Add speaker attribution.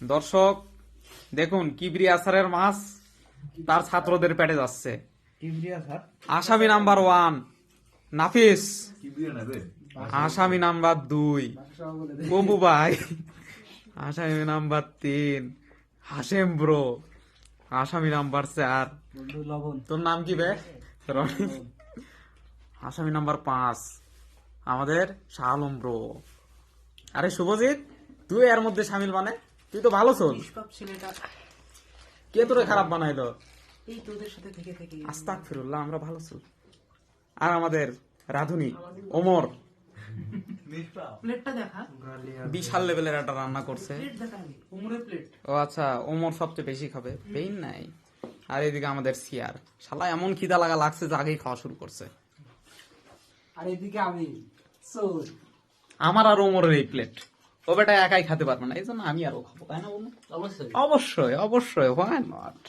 Speaker 1: দর্শক দেখুন কিবরি আসারের মাছ তার ছাত্রদের পেটে যাচ্ছে। আসামি নাম্বার 1 নাফিস, আসামি নাম্বার 2 ববু ভাই, আসামি নাম্বার 3 হাসেম ব্রো, আসামি নাম্বার 4 তোর নাম কি বে রনি, আসামি নাম্বার 5 আমাদের শাহ আলম ব্রো। আরে শুভজিৎ, তুই এর মধ্যে সামিল মানে? তুই তো ভালো চল, কে তোরে খারাপ বানাইলো?
Speaker 2: এই তোদের সাথে থেকে থেকে
Speaker 1: আস্তাগফিরুল্লাহ, আমরা ভালো চল। আর আমাদের রাধুনি ওমর
Speaker 2: প্লেটটা দেখা,
Speaker 1: বিশাল লেভেলের একটা রান্না করছে।
Speaker 2: প্লেট দেখা আগে, উমরের প্লেট।
Speaker 1: ও আচ্ছা, ওমর সবচেয়ে বেশি খাবে, পেইন নাই। আর এদিকে আমাদের সিয়ার, শালা এমন খিদা লাগছে যে আগেই খাওয়া শুরু করছে।
Speaker 2: আর এদিকে আমি চোর।
Speaker 1: আমার আর ওমরের এই প্লেট, ও বেটা একাই খেতে পারবে না, এই জন্য আমি আরো খাবো, তাই না বলুন?
Speaker 2: অবশ্যই
Speaker 1: অবশ্যই অবশ্যই, হোয়াই নট।